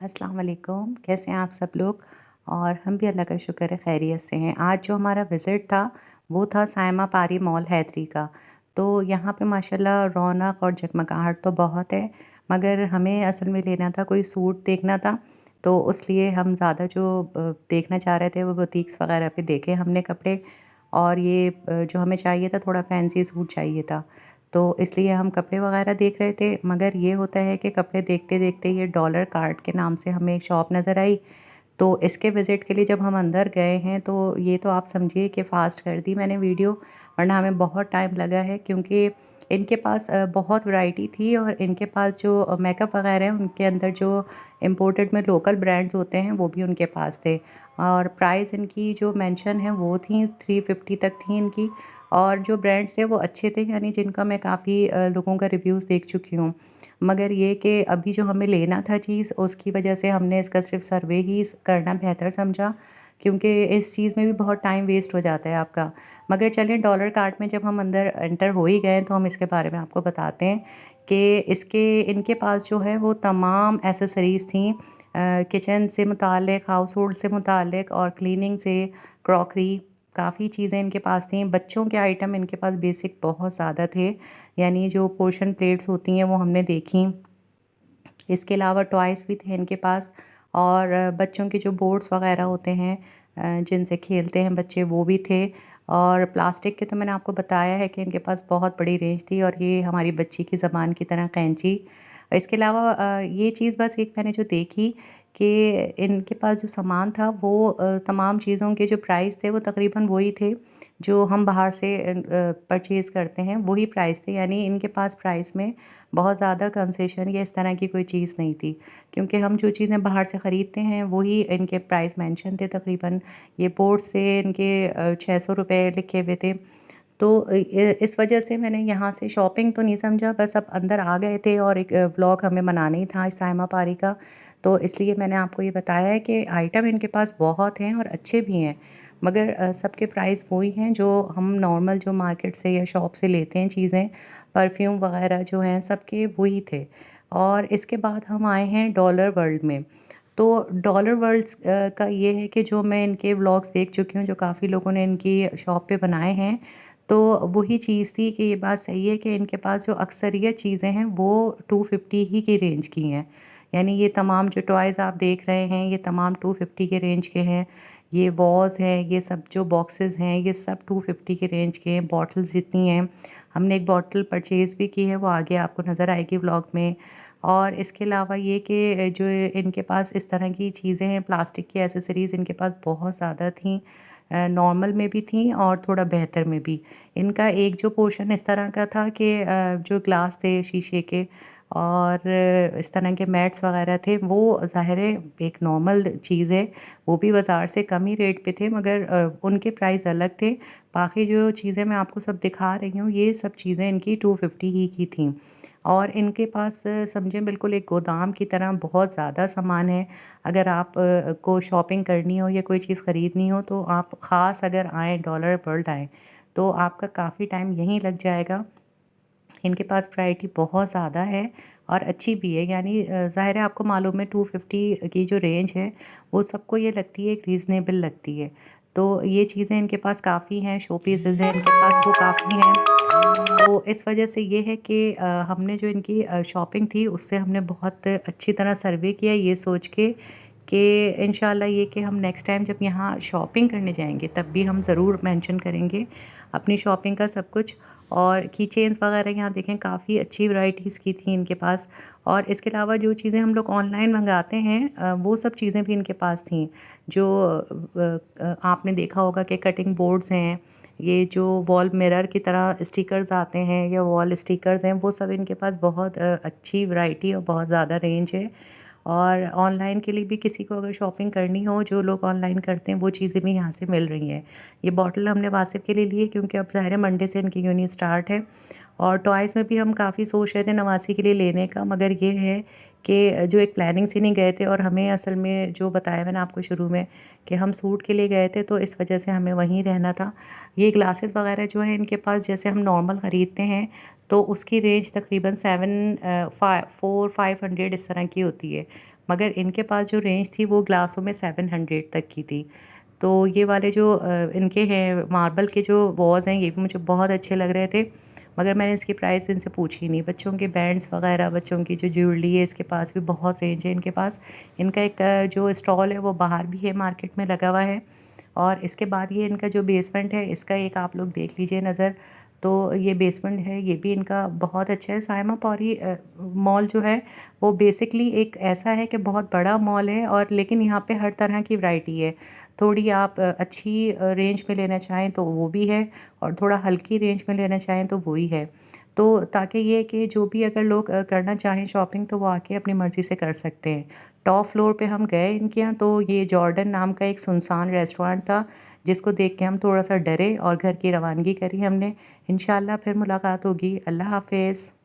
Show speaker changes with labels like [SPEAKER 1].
[SPEAKER 1] अस्सलाम वालेकुम, कैसे हैं आप सब लोग? और हम भी अल्लाह का शुक्र है खैरियत से हैं। आज जो हमारा विज़िट था, वो था सायमा पारी मॉल हैदरी का। तो यहाँ पे माशाल्लाह रौनक और जगमगाहट तो बहुत है, मगर हमें असल में लेना था, कोई सूट देखना था, तो उसलिए हम ज़्यादा जो देखना चाह रहे थे वो बुटीक्स वग़ैरह पे देखे हमने कपड़े। और ये जो हमें चाहिए था थोड़ा फैंसी सूट चाहिए था। तो इसलिए हम कपड़े वग़ैरह देख रहे थे, मगर ये होता है कि कपड़े देखते-देखते ये डॉलर कार्ट के नाम से हमें शॉप नज़र आई। तो इसके विज़िट के लिए जब हम अंदर गए हैं, तो ये तो आप समझिए कि फ़ास्ट कर दी मैंने वीडियो, वरना हमें बहुत टाइम लगा है, क्योंकि इनके पास बहुत वैरायटी थी। और इनके पास जो मेकअप वग़ैरह है, उनके अंदर जो इम्पोर्टेड में लोकल ब्रांड्स होते हैं, वो भी उनके पास थे। और प्राइस इनकी जो मेंशन है, वो थी 350 तक थी इनकी। और जो ब्रांड्स थे वो अच्छे थे, यानी जिनका मैं काफ़ी लोगों का रिव्यूज़ देख चुकी हूँ। मगर ये कि अभी जो हमें लेना था चीज़, उसकी वजह से हमने इसका सिर्फ़ सर्वे ही करना बेहतर समझा, क्योंकि इस चीज़ में भी बहुत टाइम वेस्ट हो जाता है आपका। मगर चलें, डॉलर कार्ट में जब हम अंदर एंटर हो ही गए, तो हम इसके बारे में आपको बताते हैं कि इनके पास जो है वो तमाम एक्सेसरीज़ थीं, किचन से मुताल्लिक़, हाउस होल्ड से मुताल्लिक़ और क्लीनिंग से, क्रॉकरी, काफ़ी चीज़ें इनके पास थीं। बच्चों के आइटम इनके पास बेसिक बहुत ज़्यादा थे, यानी जो पोर्शन प्लेट्स होती हैं वो हमने देखी। इसके अलावा टॉयज़ भी थे इनके पास। और बच्चों के जो बोर्ड्स वग़ैरह होते हैं, जिनसे खेलते हैं बच्चे, वो भी थे। और प्लास्टिक के तो मैंने आपको बताया है कि इनके पास बहुत बड़ी रेंज थी, और ये हमारी बच्ची की ज़बान की तरह कैंची। इसके अलावा ये चीज़ बस एक मैंने जो देखी कि इनके पास जो सामान था, वो तमाम चीज़ों के जो प्राइस थे वो तकरीबन वही थे जो हम बाहर से परचेज़ करते हैं, वही प्राइस थे। यानी इनके पास प्राइस में बहुत ज़्यादा कंसेशन या इस तरह की कोई चीज़ नहीं थी, क्योंकि हम जो चीज़ें बाहर से ख़रीदते हैं वही इनके प्राइस मेंशन थे तकरीबन। ये बोर्ड से इनके 600 रुपए लिखे हुए थे। तो इस वजह से मैंने यहाँ से शॉपिंग तो नहीं समझा, बस अब अंदर आ गए थे और एक व्लॉग हमें बनाना ही था सायमा पारी का। तो इसलिए मैंने आपको ये बताया है कि आइटम इनके पास बहुत हैं और अच्छे भी हैं, मगर सबके प्राइस वही हैं जो हम नॉर्मल जो मार्केट से या शॉप से लेते हैं चीज़ें, परफ्यूम वग़ैरह जो हैं सबके वही थे। और इसके बाद हम आए हैं डॉलर वर्ल्ड में। तो डॉलर वर्ल्ड्स का ये है कि जो मैं इनके व्लॉग्स देख चुकी हूँ, जो काफ़ी लोगों ने इनकी शॉप पे बनाए हैं, तो वही चीज़ थी कि ये बात सही है कि इनके पास जो अक्सरियत चीज़ें हैं वो 250 ही की रेंज की हैं। यानी ये तमाम जो टॉयज़ आप देख रहे हैं, ये तमाम 250 के रेंज के हैं। ये वॉज़ हैं, ये सब जो बॉक्सेस हैं, ये सब 250 के रेंज के हैं। बॉटल्स जितनी हैं, हमने एक बॉटल परचेज़ भी की है, वो आगे आपको नज़र आएगी व्लॉग में। और इसके अलावा ये कि जो इनके पास इस तरह की चीज़ें हैं, प्लास्टिक की एक्सेसरीज़ इनके पास बहुत ज़्यादा थीं। नॉर्मल में भी थीं और थोड़ा बेहतर में भी। इनका एक जो पोर्शन इस तरह का था कि जो ग्लास थे शीशे के, और इस तरह के मैट्स वग़ैरह थे, वो ज़ाहिर है एक नॉर्मल चीज़ है, वो भी बाज़ार से कम ही रेट पे थे, मगर उनके प्राइस अलग थे। बाकी जो चीज़ें मैं आपको सब दिखा रही हूँ, ये सब चीज़ें इनकी 250 ही की थीं। और इनके पास समझें बिल्कुल एक गोदाम की तरह बहुत ज़्यादा सामान है। अगर आप को शॉपिंग करनी हो या कोई चीज़ ख़रीदनी हो, तो आप ख़ास अगर आएँ, डॉलर वर्ल्ड आएँ, तो आपका काफ़ी टाइम यहीं लग जाएगा। इनके पास वैरायटी बहुत ज़्यादा है और अच्छी भी है, यानी ज़ाहिर है आपको मालूम है 250 की जो रेंज है, वो सबको ये लगती है एक रीज़नेबल लगती है। तो ये चीज़ें इनके पास काफ़ी हैं, शो पीसेज़ हैं इनके पास, वो काफ़ी हैं। तो इस वजह से ये है कि हमने जो इनकी शॉपिंग थी, उससे हमने बहुत अच्छी तरह सर्वे किया, ये सोच के कि इंशाल्लाह ये कि हम नेक्स्ट टाइम जब यहाँ शॉपिंग करने जाएँगे, तब भी हम ज़रूर मेंशन करेंगे अपनी शॉपिंग का सब कुछ। और की चेन्स वगैरह यहाँ देखें, काफ़ी अच्छी वैराइटीज़ की थी इनके पास। और इसके अलावा जो चीज़ें हम लोग ऑनलाइन मंगाते हैं, वो सब चीज़ें भी इनके पास थीं। जो आपने देखा होगा कि कटिंग बोर्ड्स हैं, ये जो वॉल मिरर की तरह स्टिकर्स आते हैं या वॉल स्टिकर्स हैं, वो सब इनके पास बहुत अच्छी वैरायटी और बहुत ज़्यादा रेंज है। और ऑनलाइन के लिए भी किसी को अगर शॉपिंग करनी हो, जो लोग ऑनलाइन करते हैं, वो चीज़ें भी यहाँ से मिल रही हैं। ये बॉटल हमने वासिफ़ के लिए ली है, क्योंकि अब ज़ाहिर है मंडे से इनकी यूनिट स्टार्ट है। और टॉयज़ में भी हम काफ़ी सोच रहे थे नवासी के लिए लेने का, मगर ये है कि जो एक प्लानिंग से नहीं गए थे, और हमें असल में जो बताया मैंने आपको शुरू में कि हम सूट के लिए गए थे, तो इस वजह से हमें वहीं रहना था। ये ग्लासेस वगैरह जो हैं इनके पास, जैसे हम नॉर्मल ख़रीदते हैं, तो उसकी रेंज तकरीबन 4-500 इस तरह की होती है। मगर इनके पास जो रेंज थी वो ग्लासों में 700 तक की थी। तो ये वाले जो इनके हैं मार्बल के जो वॉज़ हैं ये भी मुझे बहुत अच्छे लग रहे थे, मगर मैंने इसकी प्राइस इनसे पूछी नहीं। बच्चों के बैंड्स वग़ैरह, बच्चों की जो ज्वेलरी है इसके पास भी बहुत रेंज है इनके पास। इनका एक जो स्टॉल है वो बाहर भी है, मार्केट में लगा हुआ है। और इसके बाद ये इनका जो बेसमेंट है इसका एक आप लोग देख लीजिए नज़र। तो ये बेसमेंट है, ये भी इनका बहुत अच्छा है। सायमा पौरी मॉल जो है वो बेसिकली एक ऐसा है कि बहुत बड़ा मॉल है, और लेकिन यहाँ पे हर तरह की वैरायटी है। थोड़ी आप अच्छी रेंज में लेना चाहें तो वो भी है, और थोड़ा हल्की रेंज में लेना चाहें तो वो ही है। तो ताकि ये है कि जो भी अगर लोग करना चाहें शॉपिंग तो वो आके अपनी मर्ज़ी से कर सकते हैं। टॉप फ्लोर पे हम गए इनके यहाँ, तो ये जॉर्डन नाम का एक सुनसान रेस्टोरेंट था, जिसको देख के हम थोड़ा-सा डरे और घर की रवानगी करी हमने। इंशाल्लाह फिर मुलाकात होगी। अल्लाह हाफ़िज़।